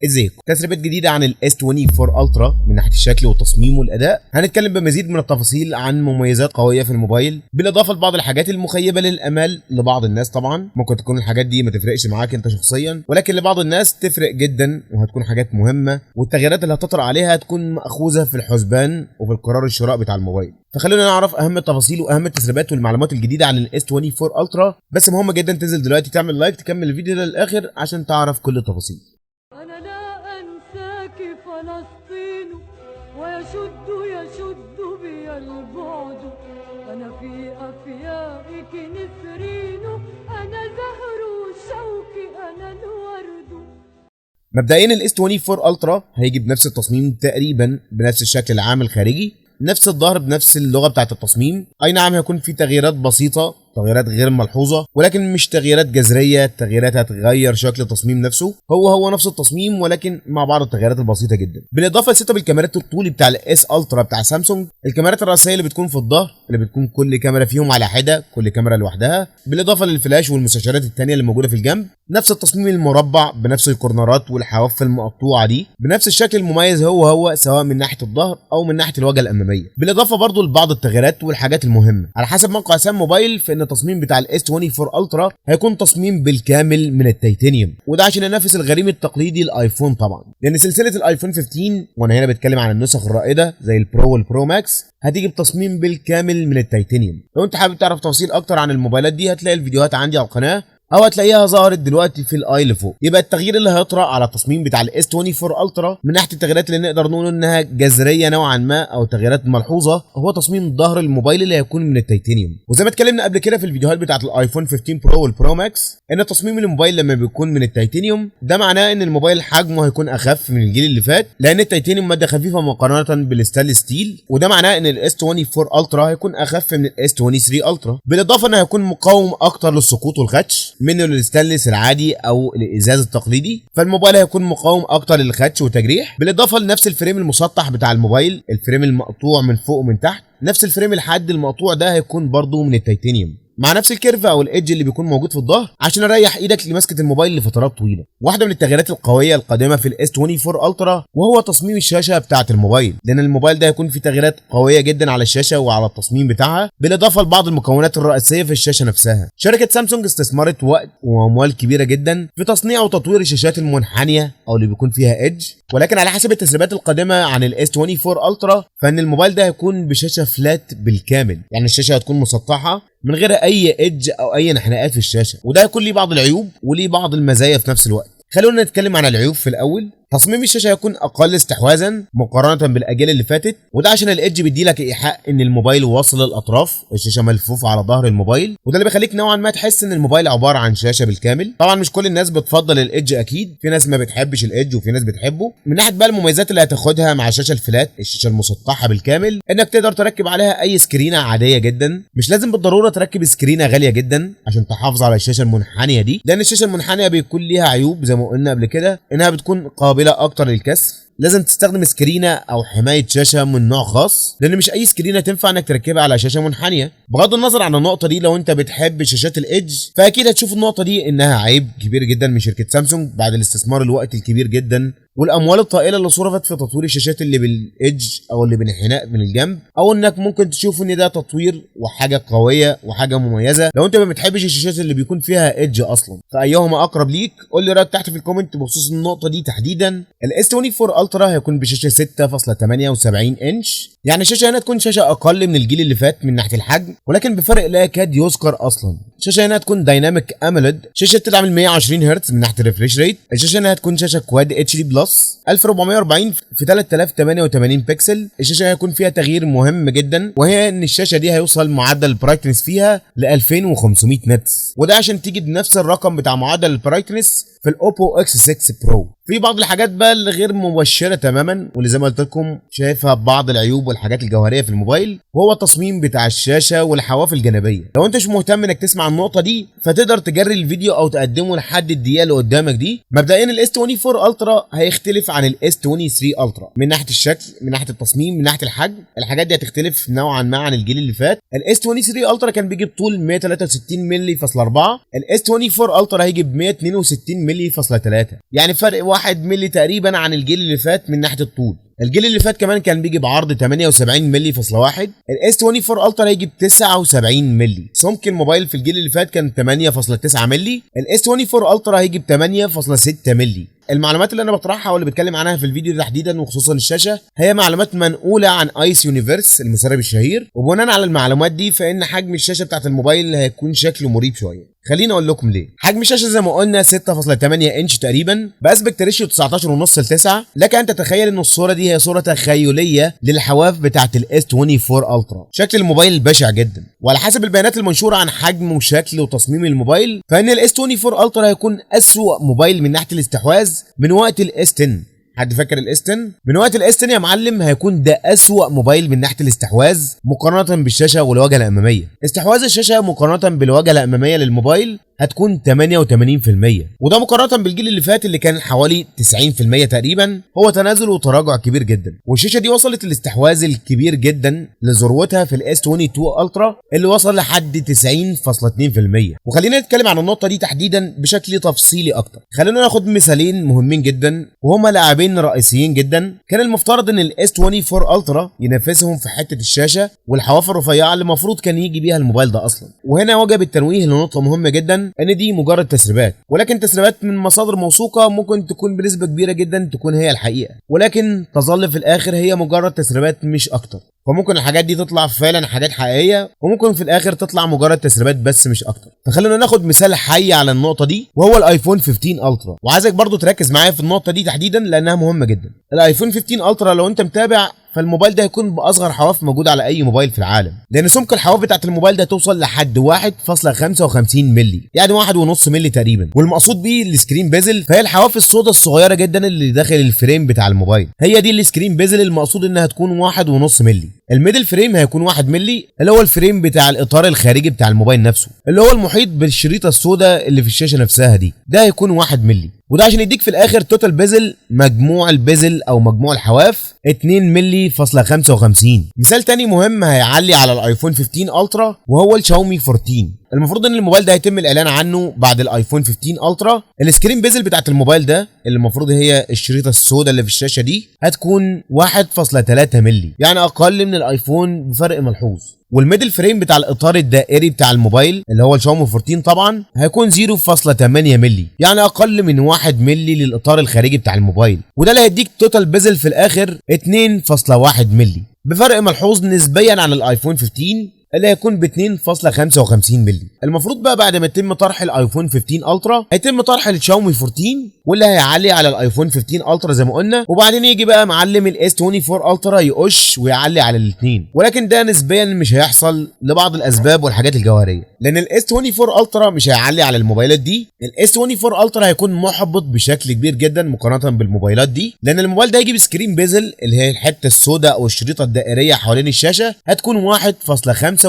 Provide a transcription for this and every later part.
ازيكم؟ تسريبات جديده عن الاس 24 الترا من ناحيه الشكل والتصميم والاداء. هنتكلم بمزيد من التفاصيل عن مميزات قويه في الموبايل، بالاضافه لبعض الحاجات المخيبه للامال لبعض الناس. طبعا ممكن تكون الحاجات دي ما تفرقش معاك انت شخصيا، ولكن لبعض الناس تفرق جدا وهتكون حاجات مهمه، والتغييرات اللي هتطرأ عليها هتكون مأخوذه في الحسبان وفي القرار الشراء بتاع الموبايل. فخلونا نعرف اهم التفاصيل واهم التسريبات والمعلومات الجديده عن الاس 24 الترا. بس مهم جدا تنزل دلوقتي تعمل لايك، تكمل الفيديو ده للاخر عشان تعرف كل التفاصيل. أنا لا أنساك فلسطين ويشد بي البعد، أنا في أفيائك نسرين، أنا زهر الشوك أنا الورد. مبدئيا الاس 24 الترا هيجي بنفس التصميم تقريبا، بنفس الشكل العام الخارجي، نفس الظهر، بنفس اللغه بتاعه التصميم. اي نعم هيكون في تغييرات بسيطه، تغييرات غير ملحوظه، ولكن مش تغييرات جذريه، تغييرات هتغير شكل التصميم نفسه. هو نفس التصميم ولكن مع بعض التغييرات البسيطه جدا. بالاضافه لسيت اب الكاميرات الطولي بتاع الاس الترا بتاع سامسونج، الكاميرات الرئيسيه اللي بتكون في الظهر، اللي بتكون كل كاميرا فيهم على حده، كل كاميرا لوحدها، بالاضافه للفلاش والمستشعرات الثانيه اللي موجوده في الجنب. نفس التصميم المربع بنفس الكورنرات والحواف المقطوعه دي، بنفس الشكل المميز هو سواء من ناحيه الظهر او من ناحيه الواجهه الاماميه. بالاضافه برضو لبعض التغييرات والحاجات المهمه على حسب موقع سام موبايل، فان التصميم بتاع الاس 24 الترا هيكون تصميم بالكامل من التيتانيوم، وده عشان ينافس الغريم التقليدي الايفون طبعا، لان سلسله الايفون 15 وانا هنا بتكلم عن النسخ الرائده زي البرو والبرو ماكس هتيجي بتصميم بالكامل من التيتانيوم. لو انت حابب تعرف تفاصيل اكتر عن الموبايلات دي هتلاقي الفيديوهات عندي على القناه، او هتلاقيها ظهرت دلوقتي في الاي اللي فوق. يبقى التغيير اللي هيطرأ على التصميم بتاع الاس 24 الترا من ناحيه التغييرات اللي نقدر نقول انها جذريه نوعا ما او تغييرات ملحوظه، هو تصميم ظهر الموبايل اللي هيكون من التيتانيوم. وزي ما اتكلمنا قبل كده في الفيديوهات بتاعه الايفون 15 برو والبرو ماكس، ان تصميم الموبايل لما بيكون من التيتانيوم ده معناه ان الموبايل حجمه هيكون اخف من الجيل اللي فات، لان التيتانيوم ماده خفيفه مقارنه بالستانلس ستيل، وده معناه ان الاس 24 الترا هيكون اخف من الاس 23 الترا. بالاضافه انه هيكون مقاوم اكتر للسقوط والخدش من الستانلس العادي او الازاز التقليدي، فالموبايل هيكون مقاوم اكتر للخدش والتجريح. بالاضافه لنفس الفريم المسطح بتاع الموبايل، الفريم المقطوع من فوق ومن تحت، نفس الفريم الحاد المقطوع ده هيكون برضو من التيتانيوم، مع نفس الكيرف او الايدج اللي بيكون موجود في الظهر عشان اريح ايدك لمسكه الموبايل لفترات طويله. واحده من التغييرات القويه القادمه في الاس 24 الترا وهو تصميم الشاشه بتاعه الموبايل، لان الموبايل ده هيكون فيه تغييرات قويه جدا على الشاشه وعلى التصميم بتاعها، بالاضافه لبعض المكونات الرئيسيه في الشاشه نفسها. شركه سامسونج استثمرت وقت واموال كبيره جدا في تصنيع وتطوير الشاشات المنحنيه او اللي بيكون فيها ايدج، ولكن على حسب التسريبات القادمه عن الاس 24 الترا فان الموبايل ده هيكون بشاشه فلات بالكامل، يعني الشاشه هتكون مسطحه من غير اي ايدج او اي انحناءات في الشاشه، وده هيكون ليه بعض العيوب وليه بعض المزايا في نفس الوقت. خلونا نتكلم عن العيوب في الاول. تصميم الشاشه هيكون اقل استحواذا مقارنه بالاجيال اللي فاتت، وده عشان الايدج بيديلك ايحاء ان الموبايل واصل للاطراف، الشاشه ملفوفه على ظهر الموبايل، وده اللي بيخليك نوعا ما تحس ان الموبايل عباره عن شاشه بالكامل. طبعا مش كل الناس بتفضل الايدج، اكيد في ناس ما بتحبش الايدج وفي ناس بتحبه. من ناحيه بقى المميزات اللي هتاخدها مع الشاشه الفلات، الشاشه المسطحه بالكامل، انك تقدر تركب عليها اي سكرينه عاديه جدا، مش لازم بالضروره تركب سكرينه غاليه جدا عشان تحافظ على الشاشه المنحنيه دي، لان الشاشه المنحنيه بيكون ليها عيوب زي ما قلنا قبل كده، انها بتكون قابله اكتر للكسر. لازم تستخدم سكرينه او حمايه شاشه من نوع خاص، لان مش اي سكرينه تنفع انك تركبها على شاشه منحنيه. بغض النظر عن النقطه دي، لو انت بتحب شاشات الايدج فاكيد هتشوف النقطه دي انها عيب كبير جدا من شركه سامسونج بعد الاستثمار الوقت الكبير جدا والاموال الطائله اللي صرفت في تطوير الشاشات اللي بالايدج او اللي بانحناء من الجنب، او انك ممكن تشوف ان ده تطوير وحاجه قويه وحاجه مميزه لو انت ما بتحبش الشاشات اللي بيكون فيها ايدج اصلا. فايهما اقرب ليك؟ قول لي رايك تحت في الكومنت بخصوص النقطه دي تحديدا. الاس 24 الترا هيكون بشاشه 6.78 انش، يعني الشاشه هنا تكون شاشه اقل من الجيل اللي فات من ناحيه الحجم، ولكن بفرق لا يكاد يذكر اصلا. الشاشه هنا هتكون دايناميك اموليد، شاشه بتدعم 120 هرتز من ناحيه الريفريش ريت. الشاشه هنا هتكون شاشه كواد اتش دي بلس 1440 في 3088 بكسل. الشاشه هيكون فيها تغيير مهم جدا، وهي ان الشاشه دي هيوصل معدل البرايتنس فيها ل 2500 نتس، وده عشان تيجي بنفس الرقم بتاع معدل البرايتنس في الاوبو اكس 6 برو. في بعض الحاجات بقى اللي غير مبشره تماما، واللي زي ما قلت لكم شايفها ببعض العيوب والحاجات الجوهريه في الموبايل، وهو التصميم بتاع الشاشه والحواف الجانبيه. لو انت مش مهتم انك تسمع النقطه دي فتقدر تجري الفيديو او تقدمه لحد الدقيقه اللي قدامك دي. مبدئيا الاس 24 الترا هيختلف عن الاس 23 الترا من ناحيه الشكل، من ناحيه التصميم، من ناحيه الحجم. الحاجات دي هتختلف نوعا ما عن الجيل اللي فات. الاس 23 الترا كان بيجي بطول 163 مللي فاصلة 4، الاس 24 الترا هيجي ب 162 مللي فاصلة 3، يعني فرق 1 مللي تقريبا عن الجيل اللي فات من ناحيه الطول. الجيل اللي فات كمان كان بيجي بعرض 78 مللي فاصلة 1. الاس 24 الترا هيجي ب 79 مللي. سمك الموبايل في الجيل اللي فات كان 8.9 مللي. الاس 24 الترا هيجي ب 8.6 مللي. المعلومات اللي انا بطرحها واللي بتكلم عنها في الفيديو تحديدا وخصوصا الشاشه هي معلومات منقوله عن ايس يونيفرس المسرب الشهير، وبناء على المعلومات دي فان حجم الشاشه بتاعت الموبايل هيكون شكله مريب شويه. خليني اقول لكم ليه. حجم الشاشه زي ما قلنا 6.8 انش تقريبا باسبكت ريشيو 19.5 ل9. لك ان تتخيل ان الصوره دي هي صوره تخيليه للحواف بتاعت الاس 24 الترا. شكل الموبايل بشع جدا، وعلى حسب البيانات المنشوره عن حجم وشكل وتصميم الموبايل فان الاس 24 الترا هيكون اسوأ موبايل من ناحيه الاستحواذ من وقت الاس 10. حد فاكر الاس 10؟ من وقت الاس 10 يا معلم هيكون ده اسوأ موبايل من ناحيه الاستحواذ مقارنه بالشاشه والواجهه الاماميه. استحواذ الشاشه مقارنه بالواجهه الاماميه للموبايل هتكون 88%، وده مقارنه بالجيل اللي فات اللي كان حوالي 90% تقريبا. هو تنازل وتراجع كبير جدا، والشاشه دي وصلت الاستحواذ الكبير جدا لذروتها في الاس 22 الترا اللي وصل لحد 90.2%. وخلينا نتكلم عن النقطه دي تحديدا بشكل تفصيلي اكتر. خلينا ناخد مثالين مهمين جدا وهما لاعبين رئيسيين جدا كان المفترض ان الاس 24 الترا ينافسهم في حته الشاشه والحواف الرفيعه اللي المفروض كان يجي بيها الموبايل ده اصلا. وهنا وجب التنويه لنقطه مهمه جدا ان دي مجرد تسريبات، ولكن تسريبات من مصادر موثوقه ممكن تكون بنسبه كبيره جدا تكون هي الحقيقه، ولكن تظل في الاخر هي مجرد تسريبات مش اكتر. فممكن الحاجات دي تطلع فعلا حاجات حقيقيه، وممكن في الاخر تطلع مجرد تسريبات بس مش اكتر. فخلونا ناخد مثال حي على النقطه دي وهو الايفون 15 الترا، وعايزك برضو تركز معايا في النقطه دي تحديدا لانها مهمه جدا. الايفون 15 الترا لو انت متابع فالموبايل ده هيكون باصغر حواف موجود على اي موبايل في العالم، لان سمك الحواف بتاعت الموبايل ده توصل لحد 1.55 مللي، يعني 1.5 مللي تقريبا. والمقصود بيه السكرين بيزل، فهي الحواف السوداء الصغيره جدا اللي داخل الفريم بتاع الموبايل، هي دي السكرين بيزل المقصود انها تكون 1.5 مللي. الميدل فريم هيكون 1 مللي اللي هو الفريم بتاع الاطار الخارجي بتاع الموبايل نفسه، اللي هو المحيط بالشريطه السوداء اللي في الشاشه نفسها دي، ده هيكون 1 مللي. وده عشان يديك في الاخر توتال بيزل، مجموع البيزل او مجموع الحواف 2 مللي فاصلة 55. مثال تاني مهم هيعلي على الايفون 15 الترا وهو الشاومي 14. المفروض ان الموبايل ده هيتم الاعلان عنه بعد الايفون 15 الترا. السكرين بيزل بتاعت الموبايل ده اللي المفروض هي الشريطه السوداء اللي في الشاشه دي هتكون 1.3 مللي، يعني اقل من الايفون بفرق ملحوظ. والميدل فريم بتاع الاطار الدائري بتاع الموبايل اللي هو الشاومي 14 طبعا هيكون 0.8 مللي، يعني اقل من 1 مللي للاطار الخارجي بتاع الموبايل، وده اللي هيديك توتال بيزل في الاخر 2.1 مللي بفرق ملحوظ نسبيا عن الايفون 15 اللي هيكون ب 2.55 مللي. المفروض بقى بعد ما يتم طرح الايفون 15 الترا هيتم طرح الشاومي 14 واللي هيعلي على الايفون 15 الترا زي ما قلنا، وبعدين يجي بقى معلم الاس 24 الترا يقش ويعلي على الاثنين، ولكن ده نسبيا مش هيحصل لبعض الاسباب والحاجات الجوهريه، لان الاس 24 الترا مش هيعلي على الموبايلات دي. الاس 24 الترا هيكون محبط بشكل كبير جدا مقارنه بالموبايلات دي، لان الموبايل ده هيجي بسكرين بيزل اللي هي الحته السوداء او الشريطه الدائريه حوالين الشاشه هتكون 1.75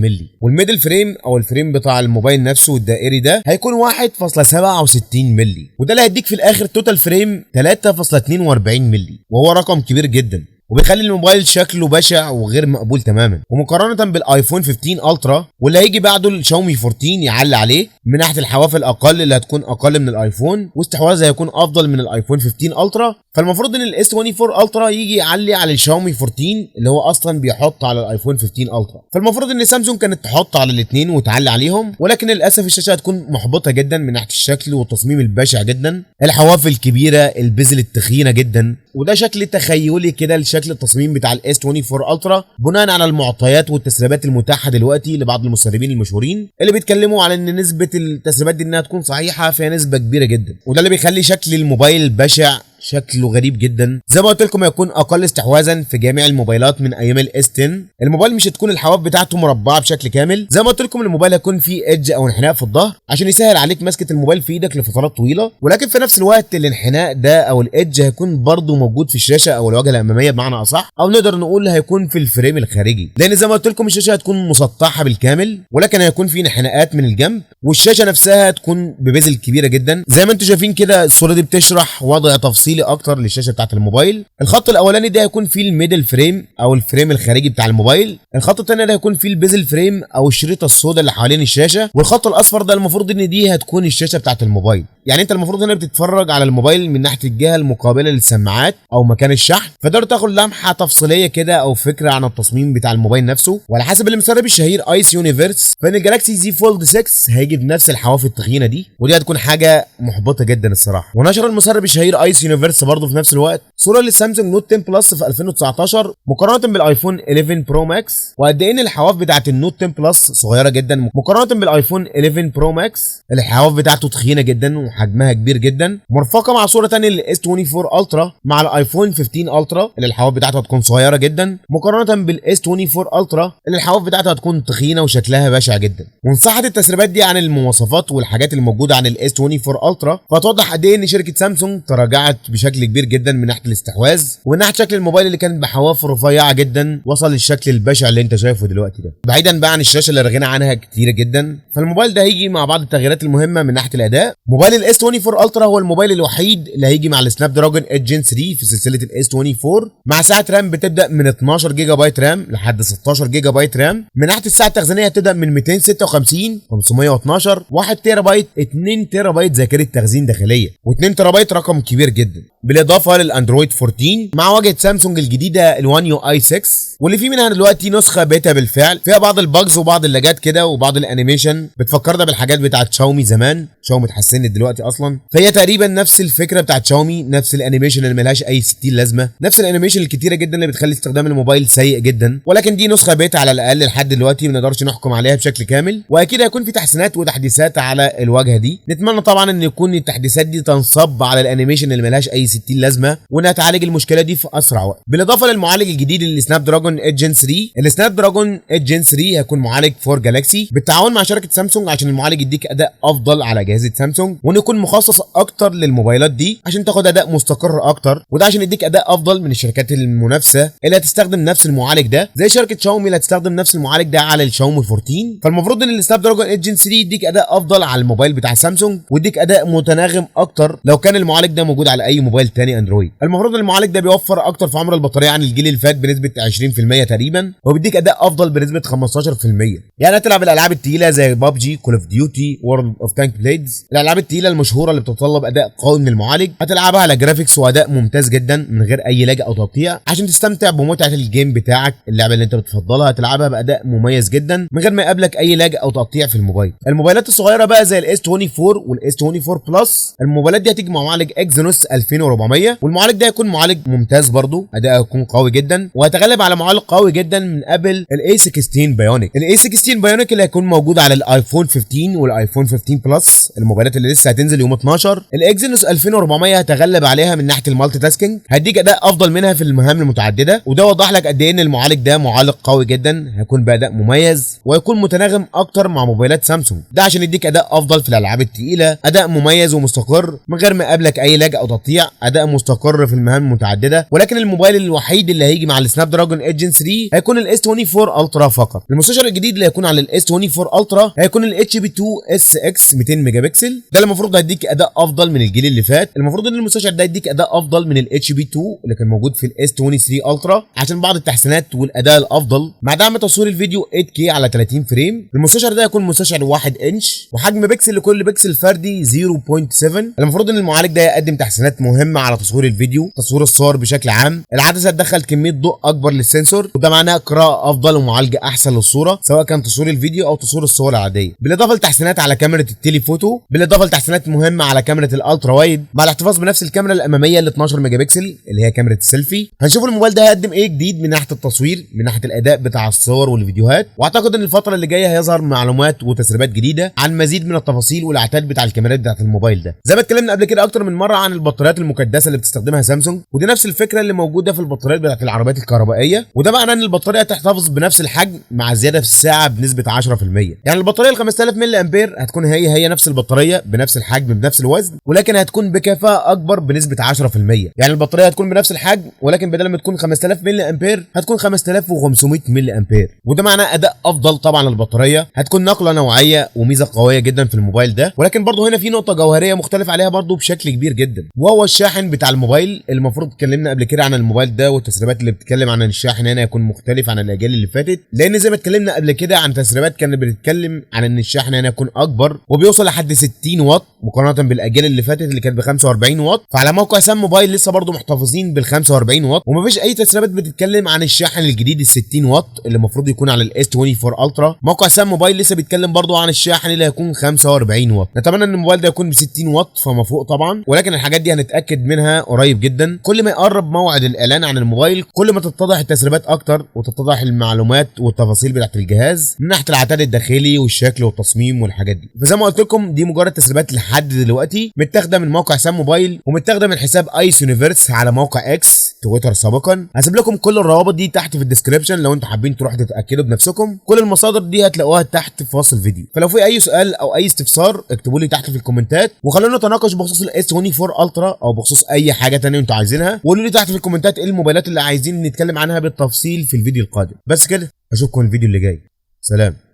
مللي، والميدل فريم او الفريم بتاع الموبايل نفسه الدائري ده هيكون 1.67 مللي، وده اللي هيديك في الاخر توتال فريم 3.42 مللي، وهو رقم كبير جدا وبيخلي الموبايل شكله بشع وغير مقبول تماما. ومقارنه بالايفون 15 الترا واللي هيجي بعده الشاومي 14 يعلي عليه من ناحيه الحواف الاقل اللي هتكون اقل من الايفون، واستحواذها هيكون افضل من الايفون 15 الترا. فالمفروض ان الاس 24 الترا يجي يعلي على الشاومي 14 اللي هو اصلا بيحط على الايفون 15 الترا. فالمفروض ان سامسونج كانت تحط على الاثنين وتعلي عليهم، ولكن للاسف الشاشه هتكون محبطه جدا من ناحيه الشكل والتصميم البشع جدا، الحواف الكبيره، البزل التخينه جدا، وده شكل تخيلي كده لشكل التصميم بتاع الاس 24 الترا بناء على المعطيات والتسريبات المتاحه دلوقتي لبعض المسربين المشهورين اللي بيتكلموا على ان نسبه التسريبات دي انها تكون صحيحه فيها نسبه كبيره جدا، وده اللي بيخلي شكل الموبايل بشع، شكله غريب جدا. زي ما قلت لكم هيكون اقل استحواذا في جميع الموبايلات من ايام الاس 10. الموبايل مش هتكون الحواف بتاعته مربعه بشكل كامل، زي ما قلت لكم الموبايل هيكون فيه ايدج او انحناء في الظهر عشان يسهل عليك مسكه الموبايل في ايدك لفترات طويله، ولكن في نفس الوقت الانحناء ده او الايدج هيكون برضه موجود في الشاشه او الواجهه الاماميه بمعنى اصح، او نقدر نقول هيكون في الفريم الخارجي، لان زي ما قلت لكم الشاشه هتكون مسطحه بالكامل ولكن هيكون في انحناءات من الجنب، والشاشه نفسها هتكون ببزل كبيره جدا. زي ما انتم شايفين كده الصوره دي بتشرح وضع تفصيلي تفصيلي اكتر للشاشه بتاعه الموبايل. الخط الاولاني ده هيكون فيه الميدل فريم او الفريم الخارجي بتاع الموبايل. الخط الثاني ده هيكون فيه البيزل فريم او الشريطه السوداء اللي حوالين الشاشه. والخط الاصفر ده المفروض ان دي هتكون الشاشه بتاعه الموبايل. يعني انت المفروض هنا بتتفرج على الموبايل من ناحيه الجهه المقابله للسماعات او مكان الشحن، فتقدر تاخد لمحه تفصيليه كده او فكره عن التصميم بتاع الموبايل نفسه. وعلى حسب المسرب الشهير ايس يونيفرس، فان الجالاكسي زي فولد 6 هيجي بنفس الحواف التخينه دي، ودي هتكون حاجه محبطه جدا الصراحه. ونشر المسرب الشهير ايس يونيفرس برضه في نفس الوقت صوره للسامسونج نوت 10 بلس في 2019 مقارنه بالايفون 11 برو ماكس، وقد ايه ان الحواف بتاعه النوت 10 بلس صغيره جدا مقارنه بالايفون 11 برو ماكس. الحواف بتاعته تخينه جدا وحجمها كبير جدا، مرفقه مع صوره ثانيه للاس 24 الترا مع الايفون 15 الترا اللي الحواف بتاعته هتكون صغيره جدا مقارنه بالاس 24 الترا اللي الحواف بتاعته هتكون تخينه وشكلها بشع جدا. وان صحت التسريبات دي عن المواصفات والحاجات اللي موجوده عن الاس 24 الترا، فتوضح قد ايه ان شركه سامسونج تراجعت بشكل كبير جدا من ناحيه الاستحواذ ومن ناحيه شكل الموبايل اللي كان بحواف رفيعه جدا وصل للشكل البشع اللي انت شايفه دلوقتي ده. بعيدا بقى عن الشاشه اللي رغينا عنها كتير جدا، فالموبايل ده هيجي مع بعض التغييرات المهمه من ناحيه الاداء. موبايل الاس 24 الترا هو الموبايل الوحيد اللي هيجي مع السناب دراجون 8 جين 3 في سلسله الاس 24 مع سعه رام بتبدا من 12 جيجا بايت رام لحد 16 جيجا بايت رام. من ناحيه السعه التخزينيه هتبدا من 256 512 1 تيرا بايت 2 تيرا بايت ذاكره تخزين داخليه و2 تيرا بايت رقم كبير جدا، بالاضافه للاندرويد 14 مع واجهه سامسونج الجديده الوان يو اي 6 واللي في منها دلوقتي نسخه بيتا بالفعل فيها بعض الباجز وبعض اللاجات كده وبعض الانيميشن بتفكرنا بالحاجات بتاعت شاومي زمان. شاومي اتحسنت دلوقتي اصلا، فهي تقريبا نفس الفكره بتاعت شاومي، نفس الانيميشن اللي ملهاش اي 60 لازمه، نفس الانيميشن الكتيره جدا اللي بتخلي استخدام الموبايل سيء جدا. ولكن دي نسخه بيتا على الاقل لحد دلوقتي، ما نقدرش نحكم عليها بشكل كامل، واكيد هيكون في تحسينات وتحديثات على الواجهه دي. نتمنى طبعا ان يكون التحديثات دي تنصب على الانيميشن اللي ملهاش اي 60 لازمه وانها تعالج المشكله دي في اسرع وقت. بالاضافه للمعالج الجديد السناب دراجون 8 جين 3. السناب دراجون 8 جين 3 هيكون معالج 4 جالاكسي بالتعاون مع شركه سامسونج عشان المعالج يديك اداء افضل على اجهزه سامسونج، وانه يكون مخصص اكتر للموبايلات دي عشان تاخد اداء مستقر اكتر، وده عشان يديك اداء افضل من الشركات المنافسه اللي هتستخدم نفس المعالج ده زي شركه شاومي اللي هتستخدم نفس المعالج ده على الشاومي 14. فالمفروض ان السناب دراجون 8 جين 3 يديك اداء افضل على الموبايل بتاع سامسونج ويديك اداء متناغم اكتر لو كان المعالج ده موجود على اي موبايل تاني اندرويد. المفروض ان المعالج ده بيوفر اكتر في عمر البطاريه عن الجيل اللي فات بنسبه 20% تقريبا، وبيديك اداء افضل بنسبه 15%. يعني هتلعب الالعاب الثقيله زي بابجي، كول اوف ديوتي، وورلد اوف تانك بليدز، الالعاب الثقيله المشهوره اللي بتتطلب اداء قوي من المعالج، هتلعبها على جرافيكس واداء ممتاز جدا من غير اي لاج او تقطيع عشان تستمتع بمتعه الجيم بتاعك. اللعبه اللي انت بتفضلها هتلعبها باداء مميز جدا من غير ما يقابلك اي لاج او تقطيع في الموبايل. الموبايلات الصغيره بقى زي الاس 24 والاس 24 بلس، الموبايلات دي هتيجي مع معالج اكزينوس 2400، والمعالج ده هيكون معالج ممتاز برضو، اداءه هيكون قوي جدا وهيتغلب على معالج قوي جدا من ابل الاي 16 بايونيك. الاي 16 بايونيك اللي هيكون موجود على الايفون 15 والايفون 15 بلس، الموبايلات اللي لسه هتنزل يوم 12. الاكزينوس 2400 هتغلب عليها من ناحيه المالتي تاسكينج، هيديك اداء افضل منها في المهام المتعدده، وده وضح لك قد ايه ان المعالج ده معالج قوي جدا، هيكون باداء مميز وهيكون متناغم اكتر مع موبايلات سامسونج، ده عشان يديك اداء افضل في الالعاب الثقيله، اداء مميز ومستقر من غير ما يقابلك اي لاج او تقطيع، اداء مستقر في المهام المتعدده. ولكن الموبايل الوحيد اللي هيجي مع السناب دراجون 8 جين 3 هيكون الاس 24 الترا فقط. المستشعر الجديد اللي هيكون على الاس 24 الترا هيكون الاتش بي 2 اس اكس 200 ميجا بكسل، ده المفروض هيديك اداء افضل من الجيل اللي فات. المفروض ان المستشعر ده يديك اداء افضل من الاتش بي 2 اللي كان موجود في الاس 23 الترا عشان بعض التحسينات والاداء الافضل مع دعم تصوير الفيديو 8K على 30 فريم. المستشعر ده هيكون مستشعر 1 انش وحجم بكسل لكل بكسل فردي 0.7. المفروض ان المعالج ده يقدم تحسينات مهمه على تصوير الفيديو، تصوير الصور بشكل عام. العدسه هتدخل كميه ضوء اكبر للسنسور، وده معناه قراءه افضل ومعالجه احسن للصوره سواء كان تصوير الفيديو او تصوير الصور العاديه، بالاضافه لتحسينات على كاميرا التليفوتو، بالاضافه لتحسينات مهمه على كاميرا الالترا وايد مع الاحتفاظ بنفس الكاميرا الاماميه ال 12 ميجا بكسل اللي هي كاميرا السيلفي. هنشوف الموبايل ده هيقدم ايه جديد من ناحيه التصوير، من ناحيه الاداء بتاع الصور والفيديوهات، واعتقد ان الفتره اللي جايه هيظهر معلومات وتسريبات جديده عن مزيد من التفاصيل والاعداد بتاع الكاميرات بتاعت الموبايل ده. زي ما اتكلمنا قبل كده اكتر من مره عن البطاريات المكدسه اللي بتستخدمها سامسونج، ودي نفس الفكره اللي موجوده في البطاريات بتاعت العربيات الكهربائيه، وده معناه ان البطاريه هتحتفظ بنفس الحجم مع زياده في الساعه بنسبه 10%. يعني البطاريه ال 5000 ملي امبير هتكون هي نفس البطاريه بنفس الحجم بنفس الوزن، ولكن هتكون بكفاءه اكبر بنسبه 10%. يعني البطاريه هتكون بنفس الحجم ولكن بدل ما تكون 5000 ملي امبير هتكون 5500 ملي امبير، وده معناه اداء افضل طبعا للبطاريه، هتكون نقله نوعيه وميزه قويه جدا في الموبايل ده. ولكن برضه هنا في نقطه جوهريه مختلف عليها برضه بشكل كبير جدا، وهو هو الشاحن بتاع الموبايل. المفروض اتكلمنا قبل كده عن الموبايل ده، والتسريبات اللي بتتكلم عن الشاحن هنا يكون مختلف عن الاجيال اللي فاتت، لان زي ما اتكلمنا قبل كده عن تسريبات كانت بتتكلم عن ان الشاحن هنا يكون اكبر وبيوصل لحد 60 واط مقارنه بالاجيال اللي فاتت اللي كانت ب 45 واط. فعلى موقع سام موبايل لسه برضه محتفظين بال 45 واط، ومفيش اي تسريبات بتتكلم عن الشاحن الجديد ال 60 واط اللي المفروض يكون على الاس 24 الترا. موقع سام موبايل لسه بيتكلم برضه عن الشاحن اللي هيكون 45 واط. نتمنى ان الموبايل ده يكون ب 60 واط فما فوق طبعا، ولكن الحاجات دي هنتاكد منها قريب جدا. كل ما يقرب موعد الاعلان عن الموبايل كل ما تتضح التسريبات اكتر وتتضح المعلومات والتفاصيل بتاعت الجهاز من ناحيه العتاد الداخلي والشكل والتصميم والحاجات دي. فزي ما قلت لكم دي مجرد تسريبات لحد دلوقتي متاخده من موقع سام موبايل ومتاخده من حساب ايس يونيفرس على موقع اكس تويتر سابقا. هسيب لكم كل الروابط دي تحت في الديسكربشن لو انتوا حابين تروحوا تتاكدوا بنفسكم. كل المصادر دي هتلاقوها تحت في وصف الفيديو. فلو في اي سؤال او اي استفسار اكتبوا لي تحت في الكومنتات، وخلونا نتناقش بخصوص الاس 24 الترا او بخصوص اي حاجه ثانيه انتوا عايزينها، وقولوا لي تحت في الكومنتات ايه الموبايلات اللي عايزين نتكلم عنها بالتفصيل في الفيديو القادم. بس كده اشوفكم الفيديو اللي جاي. سلام.